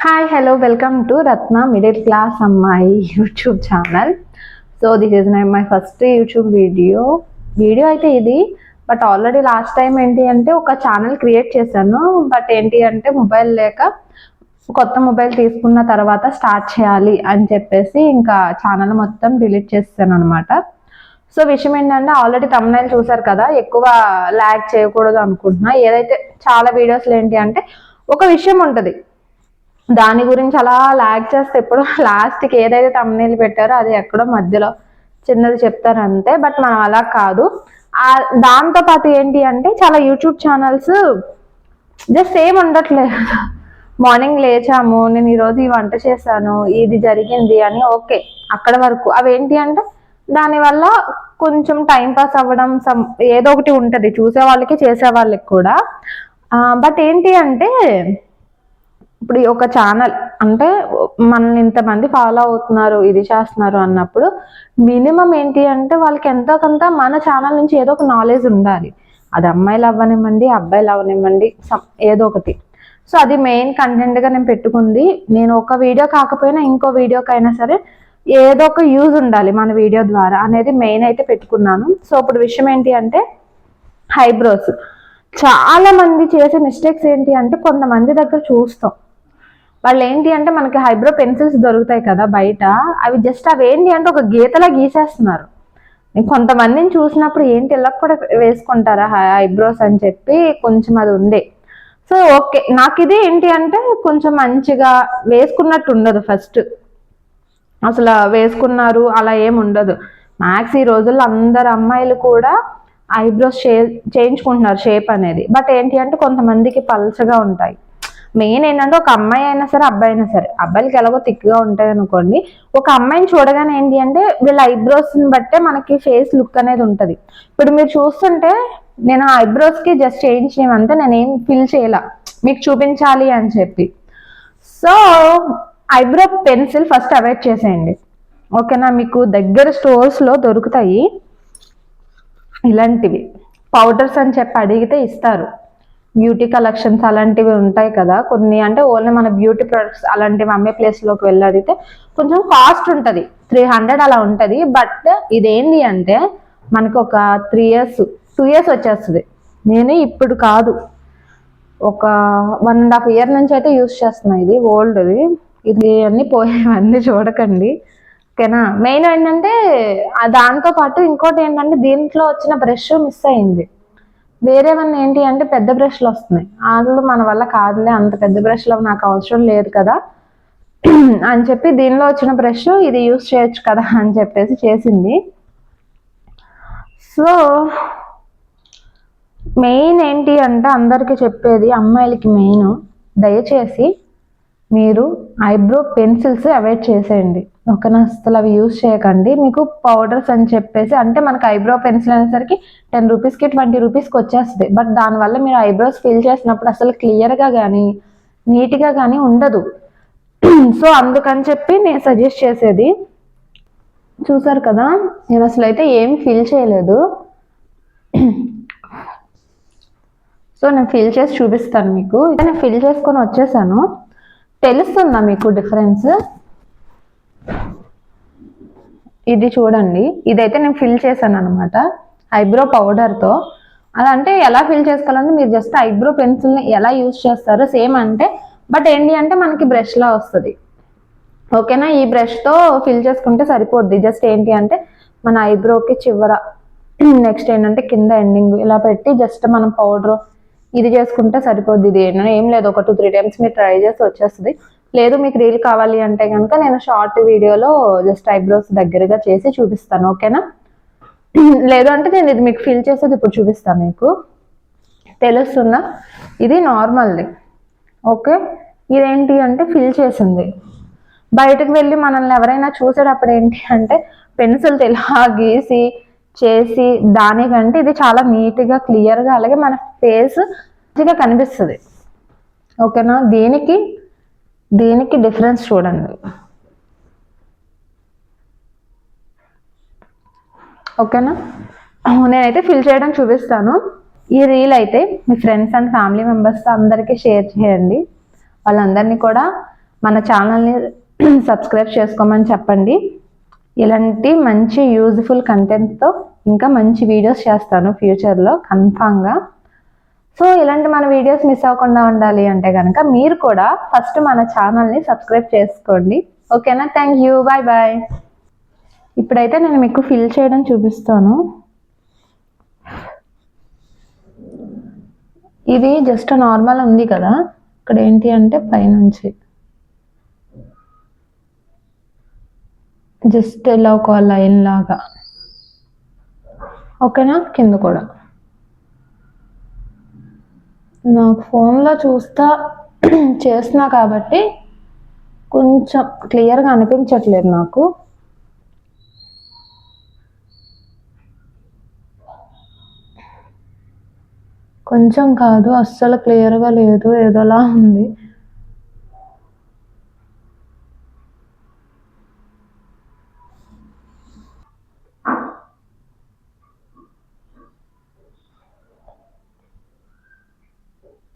Hi, hello, welcome to Ratna Middle Class Ammai YouTube channel. So this is my first YouTube video అయితే ఇది. But already last time ఏంటి అంటే ఒక channel create చేశాను. But ఏంటి అంటే మొబైల్ లేక కొత్త మొబైల్ తీసుకున్న తర్వాత స్టార్ట్ చేయాలి అని చెప్పేసి ఇంకా ఛానల్ మొత్తం డిలీట్ చేస్తాను అనమాట. సో విషయం ఏంటంటే ఆల్రెడీ తమ్నైల్ చూసారు కదా, ఎక్కువ ల్యాగ్ చేయకూడదు అనుకుంటున్నా. ఏదైతే చాలా వీడియోస్లో ఏంటి అంటే ఒక విషయం ఉంటుంది, దాని గురించి అలా ల్యాగ్ చేస్తే ఎప్పుడు లాస్ట్కి ఏదైతే తమ్నైల్ పెట్టారో అది ఎక్కడో మధ్యలో చిన్నది చెప్తారు అంతే. బట్ మనం అలా కాదు. దాంతో పాటు ఏంటి అంటే చాలా యూట్యూబ్ ఛానల్స్ జస్ట్ ఏం ఉండట్లేదు. మార్నింగ్ లేచాము, నేను ఈరోజు ఈ వంట చేశాను, ఇది జరిగింది అని ఓకే అక్కడ వరకు. అవి ఏంటి అంటే దానివల్ల కొంచెం టైం పాస్ అవ్వడం ఏదో ఒకటి ఉంటుంది చూసే వాళ్ళకి చేసే వాళ్ళకి కూడా. బట్ ఏంటి అంటే ఇప్పుడు ఒక ఛానల్ అంటే మనల్ని ఇంతమంది ఫాలో అవుతున్నారు, ఇది చేస్తున్నారు అన్నప్పుడు మినిమం ఏంటి అంటే వాళ్ళకి ఎంతో కొంత మన ఛానల్ నుంచి ఏదో ఒక నాలెడ్జ్ ఉండాలి. అది అమ్మాయిలు అవ్వనివ్వండి, అబ్బాయిలు అవ్వనివ్వండి, ఏదో ఒకటి. సో అది మెయిన్ కంటెంట్గా నేను పెట్టుకుంది. నేను ఒక వీడియో కాకపోయినా ఇంకో వీడియోకైనా సరే ఏదో ఒక యూజ్ ఉండాలి మన వీడియో ద్వారా అనేది మెయిన్ అయితే పెట్టుకున్నాను. సో ఇప్పుడు విషయం ఏంటి అంటే ఐబ్రోస్. చాలా మంది చేసే మిస్టేక్స్ ఏంటి అంటే కొంతమంది దగ్గర చూస్తాం, వాళ్ళు ఏంటి అంటే మనకి ఐబ్రో పెన్సిల్స్ దొరుకుతాయి కదా బయట, అవి జస్ట్ అవి ఏంటి అంటే ఒక గీతలా గీసేస్తున్నారు. కొంతమందిని చూసినప్పుడు ఏంటి ఇలా కూడా వేసుకుంటారా ఐబ్రోస్ అని చెప్పి కొంచెం అది ఉండే. సో ఓకే, నాకు ఇది ఏంటి అంటే కొంచెం మంచిగా వేసుకున్నట్టు ఉండదు. ఫస్ట్ అసలు వేసుకున్నారు అలా ఏమి ఉండదు. మ్యాక్స్ ఈ రోజుల్లో అందరు అమ్మాయిలు కూడా ఐబ్రోస్ చేయించుకుంటున్నారు షేప్ అనేది. బట్ ఏంటి అంటే కొంతమందికి పల్చగా ఉంటాయి. మెయిన్ ఏంటంటే ఒక అమ్మాయి అయినా సరే అబ్బాయి అయినా సరే, అబ్బాయిలకి ఎలాగో థిక్గా ఉంటాయి అనుకోండి, ఒక అమ్మాయిని చూడగానే ఏంటి అంటే వీళ్ళ ఐబ్రోస్ని బట్టే మనకి ఫేస్ లుక్ అనేది ఉంటుంది. ఇప్పుడు మీరు చూస్తుంటే నేను ఐబ్రోస్కి జస్ట్ చేయించినవంటే నేనేం ఫీల్ చేయాల, మీకు చూపించాలి అని చెప్పి. So eyebrow pencil first avoid చేసేయండి, ఓకేనా. మీకు దగ్గర స్టోర్స్లో దొరుకుతాయి ఇలాంటివి, పౌడర్స్ అని చెప్పి అడిగితే ఇస్తారు. బ్యూటీ కలెక్షన్స్ అలాంటివి ఉంటాయి కదా కొన్ని, అంటే ఓన్లీ మన బ్యూటీ ప్రొడక్ట్స్ అలాంటివి అమ్మే ప్లేస్లోకి వెళ్ళి అడిగితే కొంచెం కాస్ట్ ఉంటుంది, 300 అలా ఉంటుంది. బట్ ఇదేంటి అంటే మనకు ఒక 2 years వచ్చేస్తుంది. నేను ఇప్పుడు కాదు, ఒక 1.5 year నుంచి అయితే యూస్ చేస్తున్నా. ఇది ఓల్డ్ది, ఇది అన్నీ పోయేవన్నీ చూడకండి, ఓకేనా. మెయిన్ ఏంటంటే దాంతో పాటు ఇంకోటి ఏంటంటే దీంట్లో వచ్చిన బ్రష్ మిస్ అయింది. వేరేవన్నీ ఏంటి అంటే పెద్ద బ్రష్లు వస్తున్నాయి, అందులో మన వల్ల కాదులే, అంత పెద్ద బ్రష్లు నాకు అవసరం లేదు కదా అని చెప్పి దీనిలో వచ్చిన బ్రష్ ఇది యూస్ చేయొచ్చు కదా అని చెప్పేసి చేసింది. సో మెయిన్ ఏంటి అంటే అందరికీ చెప్పేది, అమ్మాయిలకి మెయిన్, దయచేసి మీరు ఐబ్రో పెన్సిల్స్ అవాయిడ్ చేసేయండి, ఓకేనా. అసలు అవి యూజ్ చేయకండి. మీకు పౌడర్స్ అని చెప్పేసి అంటే మనకి ఐబ్రో పెన్సిల్ అనేసరికి 10 రూపీస్కి 20 రూపీస్కి వచ్చేస్తుంది. బట్ దానివల్ల మీరు ఐబ్రోస్ ఫిల్ చేసినప్పుడు అసలు క్లియర్గా కానీ నీట్గా కానీ ఉండదు. సో అందుకని చెప్పి నేను సజెస్ట్ చేసేది, చూసారు కదా నేను అసలు అయితే ఏం ఫిల్ చేయలేదు. సో నేను ఫిల్ చేసి చూపిస్తాను మీకు. నేను ఫిల్ చేసుకొని వచ్చేసాను, తెలుస్తుందా మీకు డిఫరెన్స్? ఇది చూడండి, ఇదైతే నేను ఫిల్ చేశాను అనమాట ఐబ్రో పౌడర్తో. అలా అంటే ఎలా ఫిల్ చేసుకోవాలంటే మీరు జస్ట్ ఐబ్రో పెన్సిల్ని ఎలా యూజ్ చేస్తారో సేమ్ అంటే, బట్ ఏంటి అంటే మనకి బ్రష్లా వస్తుంది, ఓకేనా. ఈ బ్రష్తో ఫిల్ చేసుకుంటే సరిపోద్ది. జస్ట్ ఏంటి అంటే మన ఐబ్రోకి చివర, నెక్స్ట్ ఏంటంటే కింద ఎండింగ్ ఇలా పెట్టి జస్ట్ మనం పౌడర్ ఇది చేసుకుంటే సరిపోద్ది. ఇది ఏం లేదు, ఒక 2-3 టైమ్స్ మీరు ట్రై చేసి వచ్చేస్తుంది. లేదు మీకు రీల్ కావాలి అంటే కనుక నేను షార్ట్ వీడియోలో జస్ట్ ఐబ్రోస్ దగ్గరగా చేసి చూపిస్తాను, ఓకేనా. లేదు అంటే నేను ఇది మీకు ఫిల్ చేసేది ఇప్పుడు చూపిస్తాను, మీకు తెలుస్తుందా. ఇది నార్మల్ది, ఓకే. ఇదేంటి అంటే ఫిల్ చేసింది. బయటకు వెళ్ళి మనల్ని ఎవరైనా చూసేటప్పుడు ఏంటి అంటే పెన్సిల్ ఇలా గీసి చేసి దానికంటే ఇది చాలా నీట్గా క్లియర్గా అలాగే మన ఫేస్ మంచిగా కనిపిస్తుంది, ఓకేనా. దీనికి డిఫరెన్స్ చూడండి, ఓకేనా. నేనైతే ఫిల్ చేయడం చూపిస్తాను. ఈ రీల్ అయితే మీ ఫ్రెండ్స్ అండ్ ఫ్యామిలీ మెంబర్స్తో అందరికీ షేర్ చేయండి. వాళ్ళందరినీ కూడా మన ఛానల్ని సబ్స్క్రైబ్ చేసుకోమని చెప్పండి. ఇలాంటి మంచి యూజ్ఫుల్ కంటెంట్తో ఇంకా మంచి వీడియోస్ చేస్తాను ఫ్యూచర్లో కన్ఫామ్గా. సో ఇలాంటి మన వీడియోస్ మిస్ అవ్వకుండా ఉండాలి అంటే కనుక మీరు కూడా ఫస్ట్ మన ఛానల్ని సబ్స్క్రైబ్ చేసుకోండి. ఓకేనా? Thank you. Bye bye. ఇప్పుడైతే నేను మీకు ఫిల్ చేయడం చూపిస్తాను. ఇది జస్ట్ నార్మల్ ఉంది కదా, ఇక్కడ ఏంటి అంటే పైనుంచి జస్ట్ ఇలా ఒక లైన్ లాగా, ఓకేనా? కింద కూడా నాకు ఫోన్లో చూస్తా చేస్తున్నా కాబట్టి కొంచెం క్లియర్గా అనిపించట్లేదు నాకు. కొంచెం కాదు, అస్సలు క్లియర్గా లేదు, ఏదోలా ఉంది.